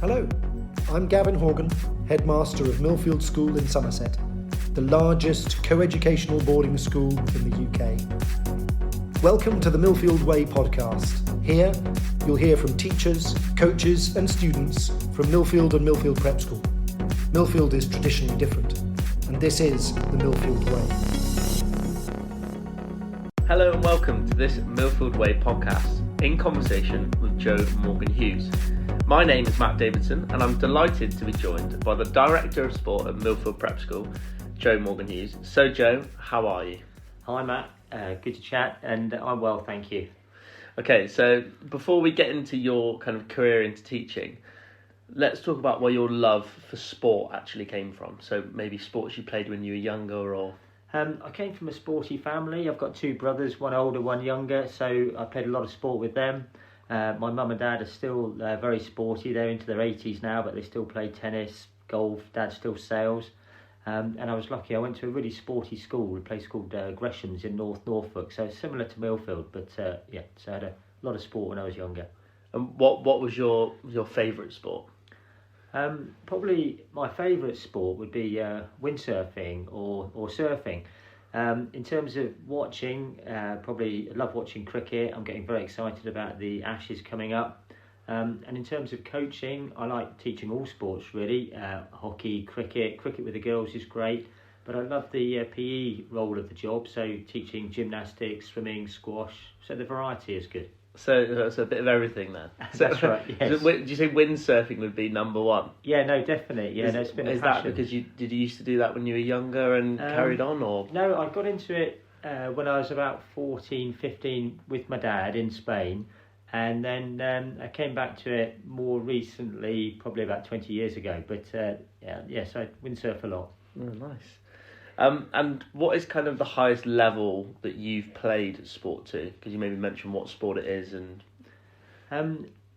Hello, I'm Gavin Horgan, Headmaster of Millfield School in Somerset, the largest co-educational boarding school in the UK. Welcome to the Millfield Way Podcast. Here, you'll hear from teachers, coaches and students from Millfield and Millfield Prep School. Millfield is traditionally different, and this is the Millfield Way. Hello and welcome to this Millfield Way Podcast, in conversation with Joe Morgan-Hughes. My name is Matt Davidson, and I'm delighted to be joined by the Director of Sport at Millfield Prep School, Joe Morgan-Hughes. So Joe, how are you? Hi Matt, good to chat, and I'm well, thank you. Okay, so before we get into your kind of career into teaching, let's talk about where your love for sport actually came from. So maybe sports you played when you were younger, or... I came from a sporty family. I've got two brothers, one older, one younger, so I played a lot of sport with them. My mum and dad are still very sporty. They're into their 80s now, but they still play tennis, golf. Dad still sails. And I was lucky. I went to a really sporty school, a place called Gresham's in North Norfolk, so similar to Millfield, but so I had a lot of sport when I was younger. And what was your favourite sport? Probably my favourite sport would be windsurfing or surfing. In terms of watching, probably love watching cricket. I'm getting very excited about the Ashes coming up. And in terms of coaching, I like teaching all sports really. Hockey, cricket with the girls is great. But I love the PE role of the job, so teaching gymnastics, swimming, squash. So the variety is good. So it's a bit of everything then. That's right, yes. Do you say windsurfing would be number one? Yeah, no, definitely. Yeah, it's been a passion. Is that because you used to do that when you were younger and carried on, or? No, I got into it when I was about 14, 15 with my dad in Spain. And then I came back to it more recently, probably about 20 years ago. But so I windsurf a lot. Oh, nice. And what is kind of the highest level that you've played sport to? Because you maybe mentioned what sport it is. And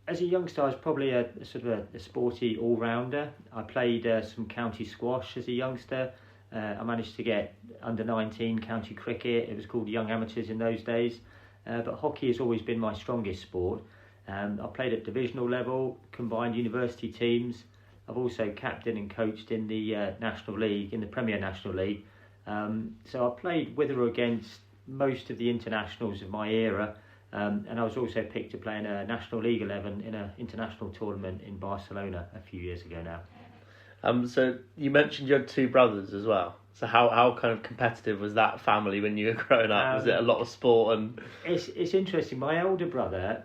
as a youngster, I was probably a sort of a sporty all-rounder. I played some county squash as a youngster. I managed to get under 19 county cricket. It was called young amateurs in those days. But hockey has always been my strongest sport. I played at divisional level, combined university teams. I've also captained and coached in the National League, in the Premier National League. So I played with or against most of the internationals of my era. And I was also picked to play in a National League 11 in an international tournament in Barcelona a few years ago now. So you mentioned you had two brothers as well. So how kind of competitive was that family when you were growing up? Was it a lot of sport? And It's interesting. My older brother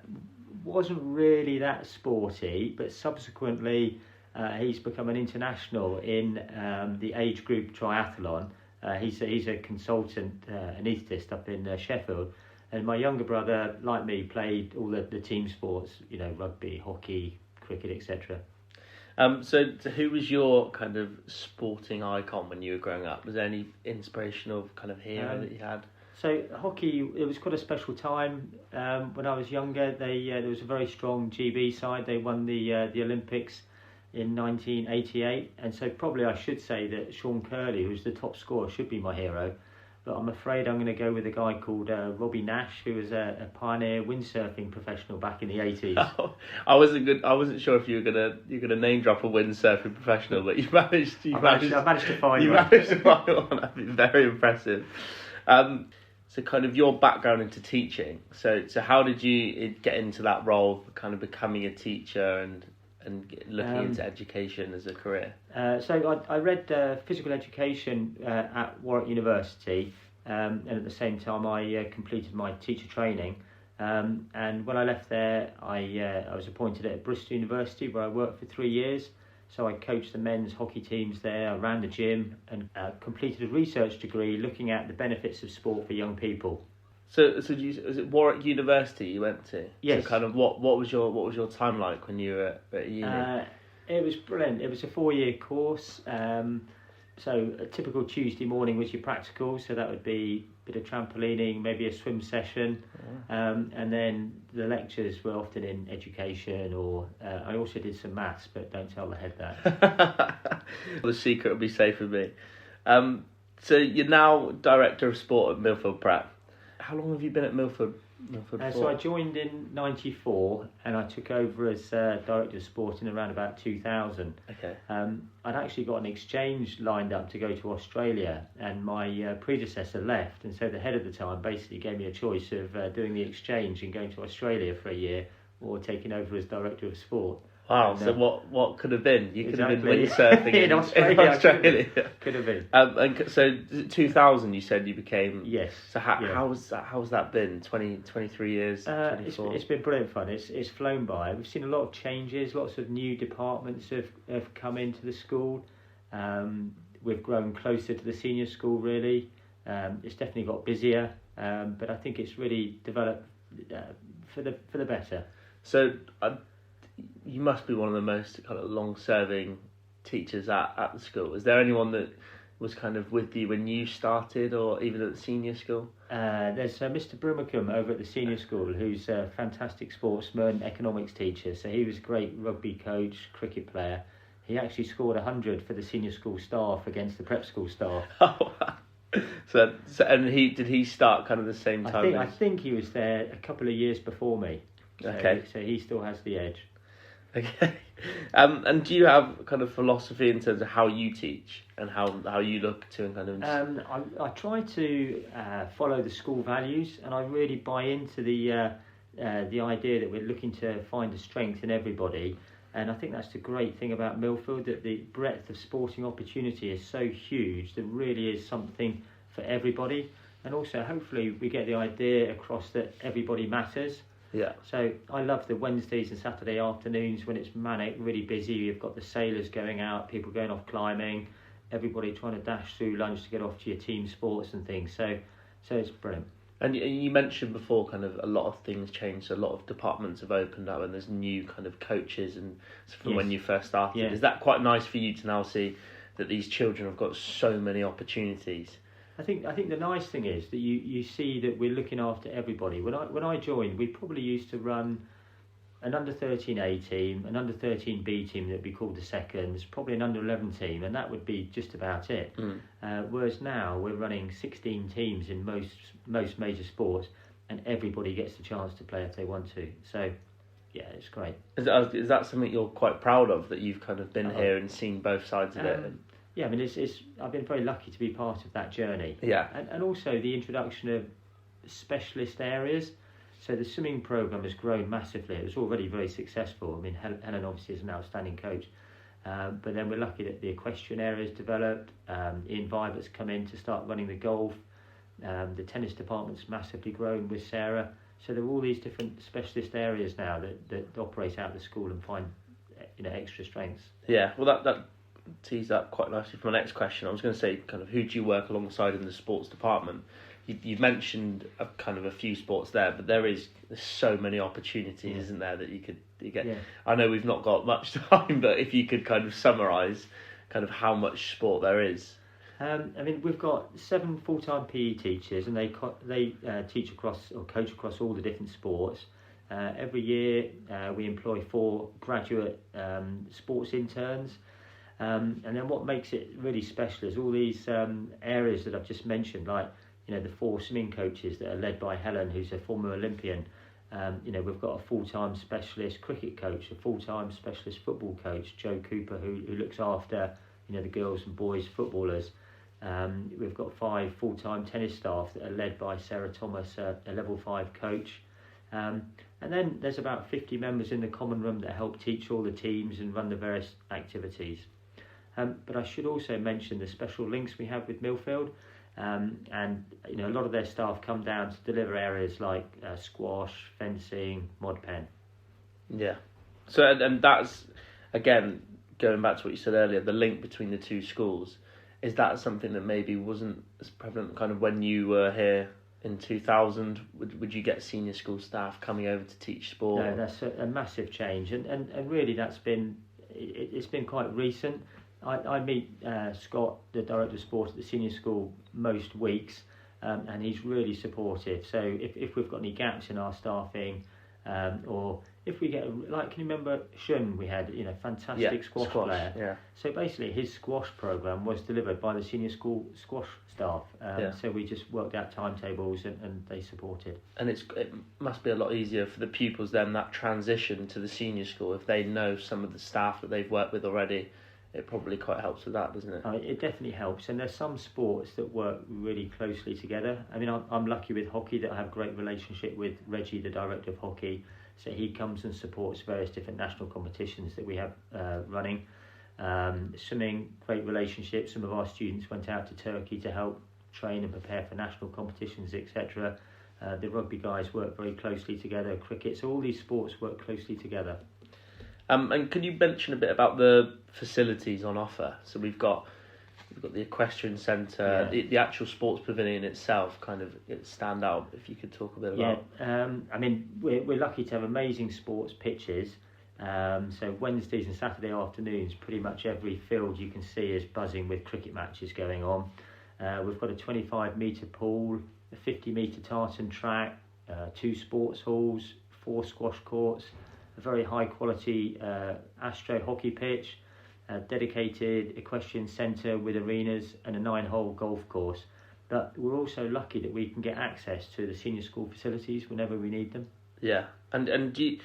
wasn't really that sporty, but subsequently he's become an international in the age group triathlon. He's a consultant anaesthetist up in Sheffield. And my younger brother, like me, played all the team sports, rugby, hockey, cricket, etc. So who was your kind of sporting icon when you were growing up? Was there any inspirational kind of hero that you had? So hockey, it was quite a special time. When I was younger, there was a very strong GB side. They won the Olympics in 1988, and so probably I should say that Sean Curley, who's the top scorer, should be my hero. But I'm afraid I'm going to go with a guy called Robbie Nash, who was a pioneer windsurfing professional back in the 80s. Oh, I wasn't sure if you were gonna name drop a windsurfing professional, but you managed. I've managed to find one. You managed to find one. That'd be very impressive. So kind of your background into teaching. So how did you get into that role, kind of becoming a teacher and looking into education as a career? So I read physical education at Warwick University, and at the same time I completed my teacher training. And when I left there, I was appointed at Bristol University, where I worked for 3 years. So I coached the men's hockey teams there, I ran the gym, and completed a research degree looking at the benefits of sport for young people. So was it Warwick University you went to? Yes. So kind of what was your time like when you were at uni? It was brilliant. It was a 4-year course. So a typical Tuesday morning was your practical. So that would be a bit of trampolining, maybe a swim session, and then the lectures were often in education, or I also did some maths, but don't tell the head that. The secret will be safe with me. So you're now Director of Sport at Millfield Prep. How long have you been at Millfield So I joined in '94 and I took over as Director of Sport in around about 2000. Okay. I'd actually got an exchange lined up to go to Australia, and my predecessor left, and so the head at the time basically gave me a choice of doing the exchange and going to Australia for a year or taking over as Director of Sport. Wow, And, so what could have been? You could have been exactly. windsurfing in Australia. Could have been. And so 2000 you said you became... Yes. So how's that been? 23 years, 24? It's been brilliant fun. It's flown by. We've seen a lot of changes, lots of new departments have come into the school. We've grown closer to the senior school really. It's definitely got busier, but I think it's really developed for the better. So you must be one of the most kind of long-serving teachers at the school. Is there anyone that was kind of with you when you started, or even at the senior school? There's Mr. Brimacombe over at the senior school, who's a fantastic sportsman, economics teacher. So he was a great rugby coach, cricket player. He actually scored 100 for the senior school staff against the prep school staff. Oh, wow. So and did he start kind of the same time? I think he was there a couple of years before me. So he still has the edge. Okay. And do you have kind of philosophy in terms of how you teach and how you look to and kind of... I try to follow the school values, and I really buy into the idea that we're looking to find a strength in everybody. And I think that's the great thing about Millfield, that the breadth of sporting opportunity is so huge. There really is something for everybody. And also, hopefully, we get the idea across that everybody matters. Yeah. So I love the Wednesdays and Saturday afternoons when it's manic, really busy. You've got the sailors going out, people going off climbing, everybody trying to dash through lunch to get off to your team sports and things. So it's brilliant. And you mentioned before kind of a lot of things changed, a lot of departments have opened up and there's new kind of coaches and from when you first started. Yeah. Is that quite nice for you to now see that these children have got so many opportunities? I think the nice thing is that you see that we're looking after everybody. When I joined, we probably used to run an under-13 A team, an under-13 team that'd be called the seconds, probably an under-11 team, and that would be just about it. Whereas now we're running 16 teams in most major sports, and everybody gets the chance to play if they want to. So, yeah, it's great. Is that something you're quite proud of, that you've kind of been here and seen both sides of it? Yeah, I mean, I've been very lucky to be part of that journey. Yeah. And also the introduction of specialist areas. So the swimming programme has grown massively. It was already very successful. I mean, Helen obviously is an outstanding coach. But then we're lucky that the equestrian area has developed. Ian Vibert's come in to start running the golf. The tennis department's massively grown with Sarah. So there are all these different specialist areas now that operate out of the school and find extra strengths. Yeah, well, that tees up quite nicely for my next question. I was going to say, kind of, who do you work alongside in the sports department? You've mentioned a few sports there, but there's so many opportunities, isn't there, that you get. Yeah. I know we've not got much time, but if you could kind of summarise kind of how much sport there is. I mean, we've got 7 full-time PE teachers, and they teach across or coach across all the different sports. Every year we employ 4 graduate sports interns. And then what makes it really special is all these areas that I've just mentioned, like the 4 swimming coaches that are led by Helen, who's a former Olympian. We've got a full-time specialist cricket coach, a full-time specialist football coach, Joe Cooper, who looks after the girls and boys footballers. We've got 5 full-time tennis staff that are led by Sarah Thomas, a level 5 coach. And then there's about 50 members in the common room that help teach all the teams and run the various activities. But I should also mention the special links we have with Millfield, and a lot of their staff come down to deliver areas like squash, fencing, mod pen. Yeah. So and that's again going back to what you said earlier, the link between the 2 schools. Is that something that maybe wasn't as prevalent kind of when you were here in 2000? Would you get senior school staff coming over to teach sport? No, that's a massive change, and really it's been quite recent. I meet Scott, the Director of Sport at the senior school, most weeks, and he's really supportive. So if we've got any gaps in our staffing, or if we get can you remember Shun? We had fantastic squash player. Yeah. So basically, his squash program was delivered by the senior school squash staff. So we just worked out timetables and they supported. And it must be a lot easier for the pupils then, that transition to the senior school, if they know some of the staff that they've worked with already. It probably quite helps with that, doesn't it? It definitely helps, and there's some sports that work really closely together. I mean, I'm lucky with hockey that I have a great relationship with Reggie, the director of hockey. So he comes and supports various different national competitions that we have running. Swimming, great relationship. Some of our students went out to Turkey to help train and prepare for national competitions, etc. The rugby guys work very closely together. Cricket, so all these sports work closely together. And can you mention a bit about the facilities on offer? So we've got the equestrian centre, the actual sports pavilion itself. Kind of it stand out. If you could talk a bit about. I mean, we're lucky to have amazing sports pitches. So Wednesdays and Saturday afternoons, pretty much every field you can see is buzzing with cricket matches going on. We've got a 25-metre pool, a 50-metre tartan track, 2 sports halls, 4 squash courts, a very high quality Astro hockey pitch, a dedicated equestrian centre with arenas and a 9-hole golf course. But we're also lucky that we can get access to the senior school facilities whenever we need them. Yeah, and do you,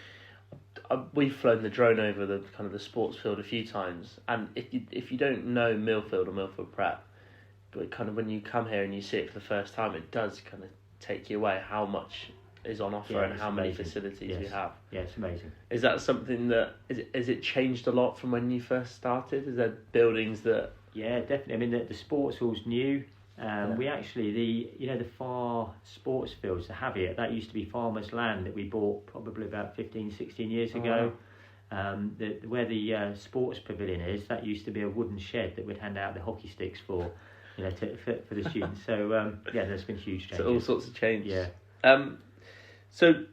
we've flown the drone over the kind of the sports field a few times, and if you don't know Millfield or Millfield Prep, but kind of when you come here and you see it for the first time, it does kind of take you away how much is on offer and how many facilities you have. Yeah, it's amazing. Is that something that has it changed a lot from when you first started? Is there buildings that? Yeah, definitely. I mean, the sports hall's new. We actually the far sports fields, the Javier, that used to be farmers' land that we bought probably about 15, 16 years ago. Where the sports pavilion is, that used to be a wooden shed that we'd hand out the hockey sticks for the students. So there's been huge changes. So all sorts of change. Yeah. So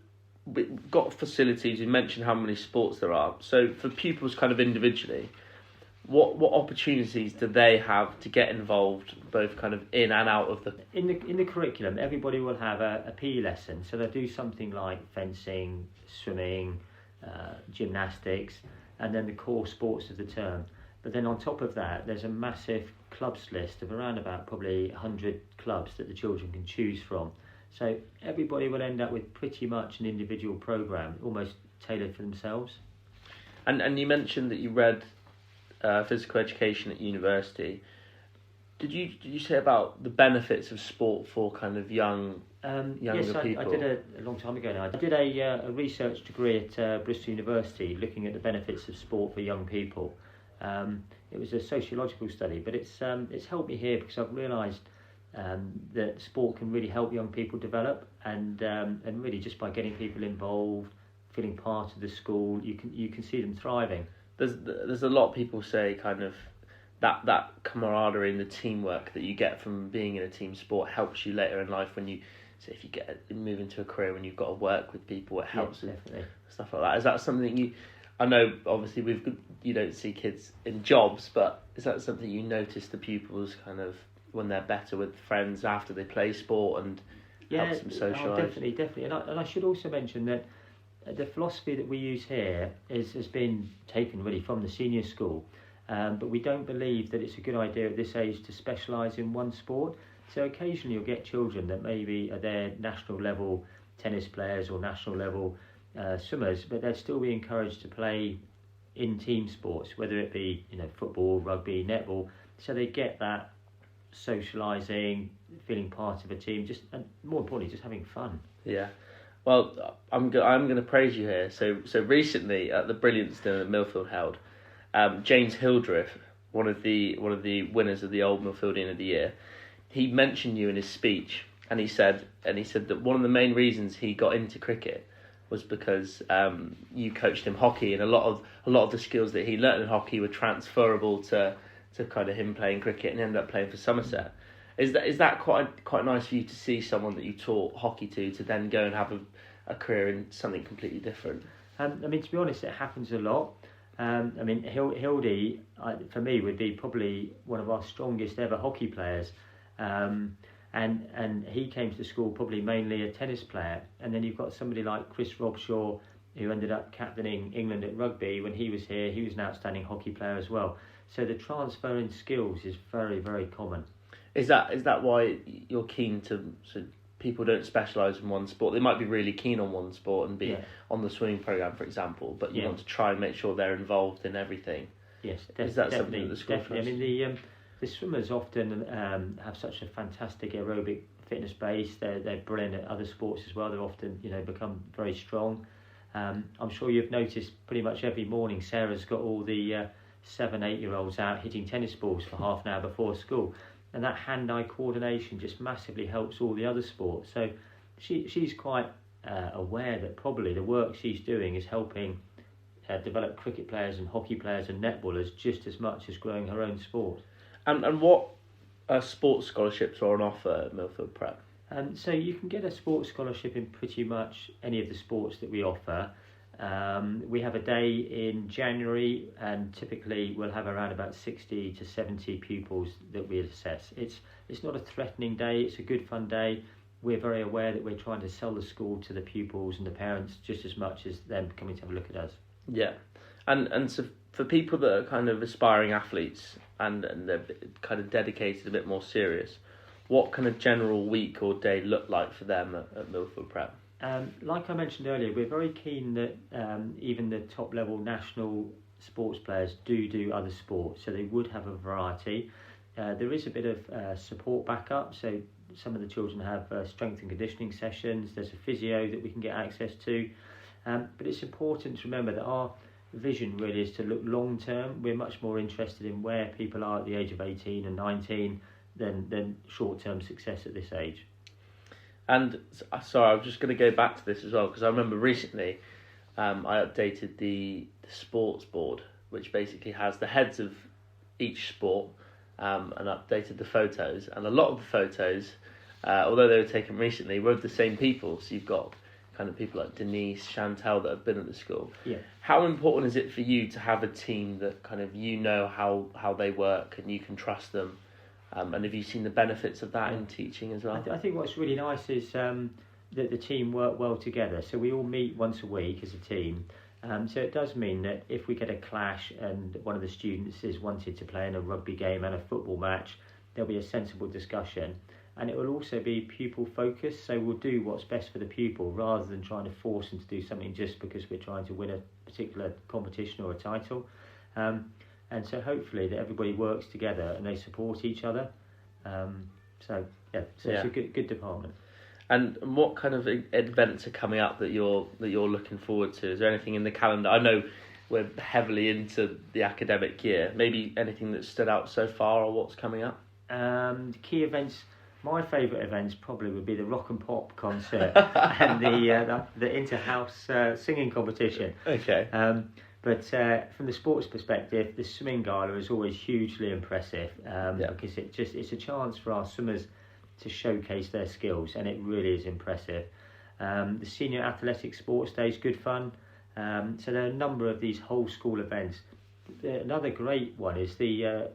we've got facilities. You mentioned how many sports there are. So for pupils, kind of individually, what opportunities do they have to get involved, both kind of in and out of the? In the curriculum, everybody will have a PE lesson. So they'll do something like fencing, swimming, gymnastics, and then the core sports of the term. But then on top of that, there's a massive clubs list of around about probably 100 clubs that the children can choose from. So everybody will end up with pretty much an individual programme, almost tailored for themselves. And you mentioned that you read physical education at university. Did you say about the benefits of sport for kind of younger people? I did a long time ago now. I did a research degree at Bristol University looking at the benefits of sport for young people. It was a sociological study, but it's helped me here because I've realised that sport can really help young people develop, and really just by getting people involved, feeling part of the school, you can see them thriving. There's a lot of people say kind of that camaraderie and the teamwork that you get from being in a team sport helps you later in life when you say if you move into a career when you've got to work with people, it helps with stuff like that. Is that something I know obviously you don't see kids in jobs, but is that something you notice the pupils kind of when they're better with friends after they play sport and helps them socialise? Definitely. And I should also mention that the philosophy that we use here has been taken really from the senior school, but we don't believe that it's a good idea at this age to specialise in one sport. So occasionally you'll get children that maybe are their national level tennis players or national level swimmers, but they'll still be encouraged to play in team sports, whether it be football, rugby, netball, so they get that socialising, feeling part of a team, and more importantly, just having fun. Yeah. Well, I'm going to praise you here. So recently at the Brilliance Dinner that Millfield held, James Hildreth, one of the winners of the Old Millfieldian of the Year, he mentioned you in his speech, and he said that one of the main reasons he got into cricket was because you coached him hockey, and a lot of the skills that he learnt in hockey were transferable to kind of him playing cricket, and he ended up playing for Somerset. Is that quite nice for you to see someone that you taught hockey to then go and have a career in something completely different? I mean, to be honest, it happens a lot. I mean, Hildy, for me, would be probably one of our strongest ever hockey players. And he came to the school probably mainly a tennis player. And then you've got somebody like Chris Robshaw, who ended up captaining England at rugby. When he was here, he was an outstanding hockey player as well. So the transfer in skills is very, very common. Is that why you're keen to, so people don't specialise in one sport? They might be really keen on one sport and be on the swimming programme, for example, but you want to try and make sure they're involved in everything. Yes, is that something that the school definitely. I mean, the swimmers often have such a fantastic aerobic fitness base. They're brilliant at other sports as well. They're often, become very strong. I'm sure you've noticed pretty much every morning Sarah's got all the 7-8-year-olds out hitting tennis balls for half an hour before school, and that hand-eye coordination just massively helps all the other sports. So she's quite aware that probably the work she's doing is helping develop cricket players and hockey players and netballers just as much as growing her own sport. And what sports scholarships are on offer at Millfield Prep? So you can get a sports scholarship in pretty much any of the sports that we offer. We have a day in January, and typically we'll have around about 60 to 70 pupils that we assess. It's not a threatening day, it's a good fun day. We're very aware that we're trying to sell the school to the pupils and the parents just as much as them coming to have a look at us. Yeah, and so for people that are kind of aspiring athletes and they're kind of dedicated, a bit more serious, what kind of general week or day look like for them at Millfield Prep? Like I mentioned earlier, we're very keen that even the top level national sports players do other sports, so they would have a variety. There is a bit of support backup, so some of the children have strength and conditioning sessions. There's a physio that we can get access to, but it's important to remember that our vision really is to look long term. We're much more interested in where people are at the age of 18 and 19 than short term success at this age. And sorry, I'm just going to go back to this as well, because I remember recently I updated the sports board, which basically has the heads of each sport, and updated the photos. And a lot of the photos, although they were taken recently, were of the same people. So you've got kind of people like Denise, Chantel that have been at the school. Yeah. How important is it for you to have a team that kind of how they work and you can trust them? And have you seen the benefits of that in teaching as well? I think what's really nice is that the team work well together. So we all meet once a week as a team. So it does mean that if we get a clash and one of the students is wanted to play in a rugby game and a football match, there'll be a sensible discussion. And it will also be pupil focused. So we'll do what's best for the pupil rather than trying to force them to do something just because we're trying to win a particular competition or a title. And so hopefully that everybody works together and they support each other. It's a good department. And what kind of events are coming up that you're looking forward to? Is there anything in the calendar? I know we're heavily into the academic year. Maybe anything that stood out so far or what's coming up? Key events. My favourite events probably would be the Rock and Pop concert and the inter-house singing competition. Okay. But from the sports perspective, the swimming gala is always hugely impressive because it's a chance for our swimmers to showcase their skills, and it really is impressive. The senior athletic sports day is good fun. So there are a number of these whole school events. Another great one is the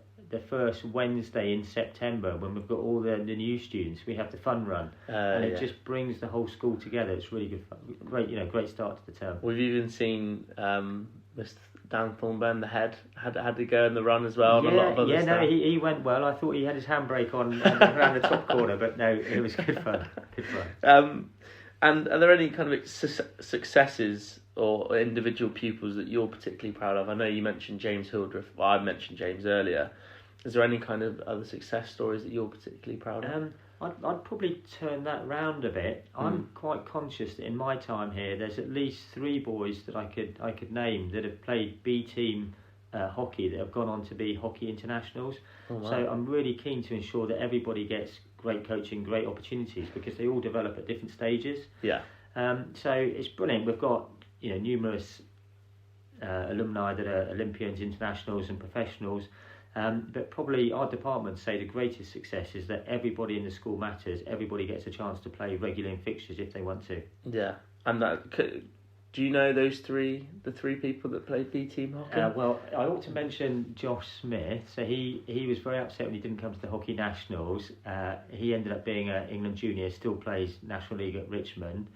first Wednesday in September when we've got all the new students. We have the fun run, and it just brings the whole school together. It's really good fun. Great start to the term. We've even seen Mr. Dan Thornburn, the head, had to go in the run as well. And a lot of other stuff. He went well. I thought he had his handbrake on around the top corner, but no, it was good fun. Good fun. And are there any kind of successes or individual pupils that you're particularly proud of? I know you mentioned James Hildreth. Well, I mentioned James earlier. Is there any kind of other success stories that you're particularly proud of? I'd probably turn that round a bit. I'm quite conscious that in my time here, there's at least 3 boys that I could name that have played B team hockey that have gone on to be hockey internationals. Oh, wow. So I'm really keen to ensure that everybody gets great coaching, great opportunities because they all develop at different stages. Yeah. So it's brilliant. We've got numerous alumni that are Olympians, internationals, and professionals. But probably our departments say the greatest success is that everybody in the school matters. Everybody gets a chance to play regular in fixtures if they want to. Yeah, and that Do you know the three people that played B team hockey? Well, I ought to mention Josh Smith. So he was very upset when he didn't come to the Hockey Nationals. He ended up being an England junior, still plays National League at Richmond.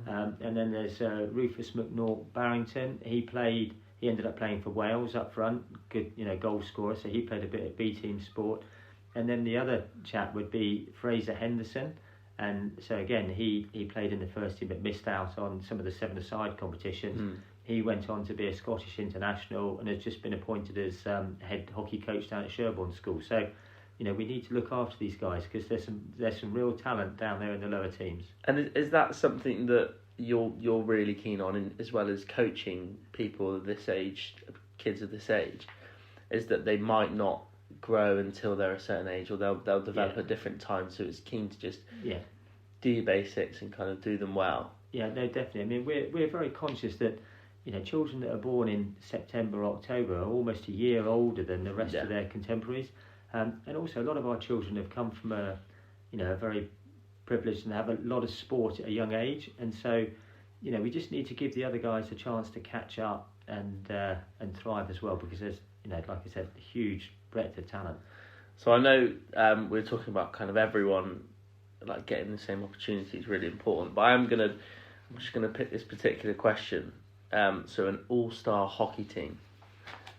And then there's Rufus McNaught Barrington. He ended up playing for Wales up front, good goal scorer. So he played a bit of B team sport. And then the other chap would be Fraser Henderson. And so again, he played in the first team but missed out on some of the seven-a-side competitions. He went on to be a Scottish international and has just been appointed as head hockey coach down at Sherborne School. So, we need to look after these guys because there's some real talent down there in the lower teams. And is that something that you're really keen on, as well as coaching people of this age, kids of this age, is that they might not grow until they're a certain age, or they'll develop at different times, so it's keen to just do your basics and kind of do them well. Yeah, no, definitely. I mean, we're very conscious that children that are born in September, October are almost a year older than the rest of their contemporaries, and also a lot of our children have come from a very privileged and have a lot of sport at a young age, and so we just need to give the other guys a chance to catch up and thrive as well, because there's like I said, a huge breadth of talent. So I know we're talking about kind of everyone like getting the same opportunity is really important, but I'm just gonna pick this particular question. So an all-star hockey team.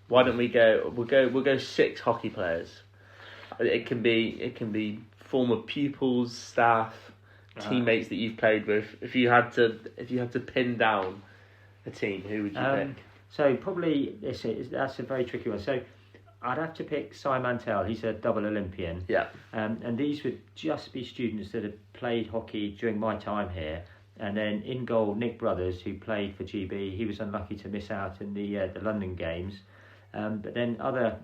Why don't we go? We'll go 6 hockey players. It can be former pupils, staff, teammates that you've played with. If you had to pin down a team, who would you pick? So probably that's a very tricky one. So I'd have to pick Cy Mantell. He's a double Olympian. Yeah. And these would just be students that have played hockey during my time here. And then in goal, Nick Brothers, who played for GB. He was unlucky to miss out in the London Games. But then other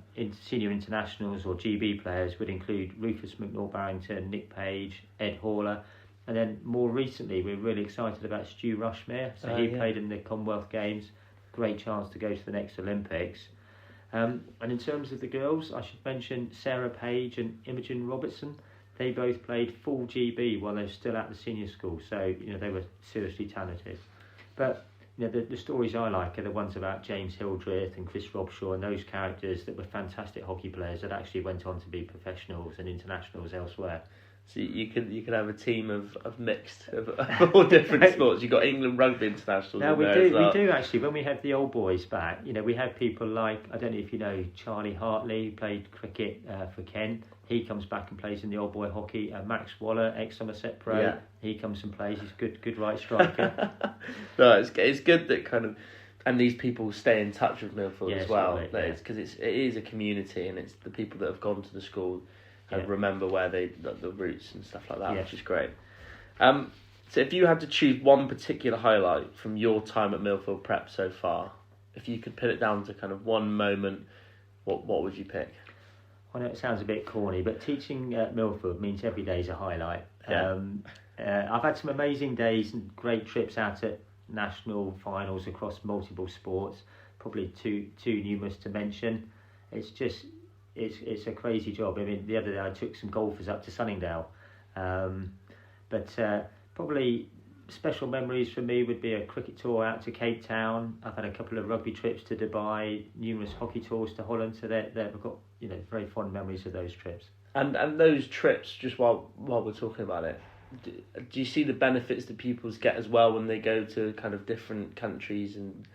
senior internationals or GB players would include Rufus McNaught Barrington, Nick Page, Ed Horler. And then more recently, we're really excited about Stu Rushmere. So he played in the Commonwealth Games. Great chance to go to the next Olympics. And in terms of the girls, I should mention Sarah Page and Imogen Robertson. They both played full GB while they were still at the senior school, so they were seriously talented. But the stories I like are the ones about James Hildreth and Chris Robshaw and those characters that were fantastic hockey players that actually went on to be professionals and internationals elsewhere. So you could have a team of mixed of all different sports. You've got England rugby internationals. No, we do actually. When we have the old boys back, we have people like, I don't know if you know Charlie Hartley, who played cricket for Kent. He comes back and plays in the old boy hockey. Max Waller, ex-Somerset Pro, he comes and plays. He's good right striker. No, it's good that kind of, and these people stay in touch with Millfield as well. Right, because it is a community, and it's the people that have gone to the school and remember where the roots and stuff like that, which is great. So if you had to choose one particular highlight from your time at Millfield Prep so far, if you could pin it down to kind of one moment, what would you pick? I know it sounds a bit corny, but teaching at Millfield means every day is a highlight. I've had some amazing days and great trips out at national finals across multiple sports, probably too numerous to mention. It's a crazy job. I mean, the other day I took some golfers up to Sunningdale. But probably special memories for me would be a cricket tour out to Cape Town. I've had a couple of rugby trips to Dubai, numerous hockey tours to Holland. So they've got very fond memories of those trips. And those trips, just while we're talking about it, do you see the benefits that pupils get as well when they go to kind of different countries and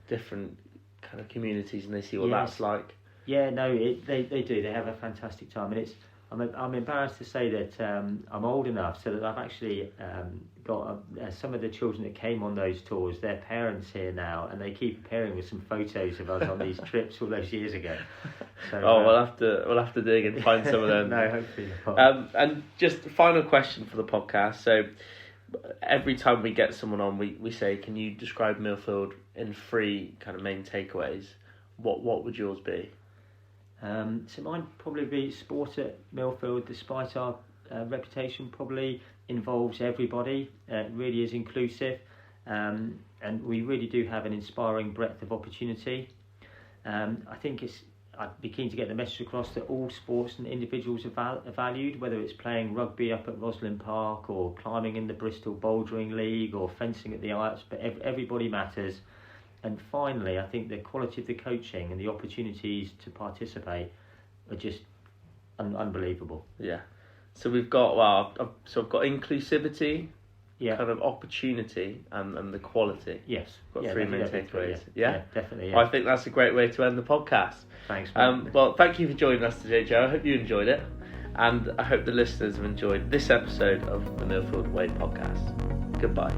different kind of communities and they see what that's like? Yeah, no, they do. They have a fantastic time, and I'm embarrassed to say that I'm old enough so that I've actually got some of the children that came on those tours, their parents here now, and they keep appearing with some photos of us on these trips all those years ago. So, we'll have to dig and find some of them. No, hopefully not. And just the final question for the podcast. So every time we get someone on, we say, can you describe Millfield in 3 kind of main takeaways? What would yours be? So mine probably be sport at Millfield, despite our reputation, probably involves everybody. It really is inclusive, and we really do have an inspiring breadth of opportunity. I think I'd be keen to get the message across that all sports and individuals are valued, whether it's playing rugby up at Roslyn Park or climbing in the Bristol Bouldering League or fencing at the Alps, but everybody matters. And finally, I think the quality of the coaching and the opportunities to participate are just unbelievable. Yeah. So we've got, I've got inclusivity, kind of opportunity, and the quality. Yes. Got three main takeaways. Yeah, definitely. Yeah. Well, I think that's a great way to end the podcast. Thanks. Well, thank you for joining us today, Joe. I hope you enjoyed it, and I hope the listeners have enjoyed this episode of the Millfield Way Podcast. Goodbye.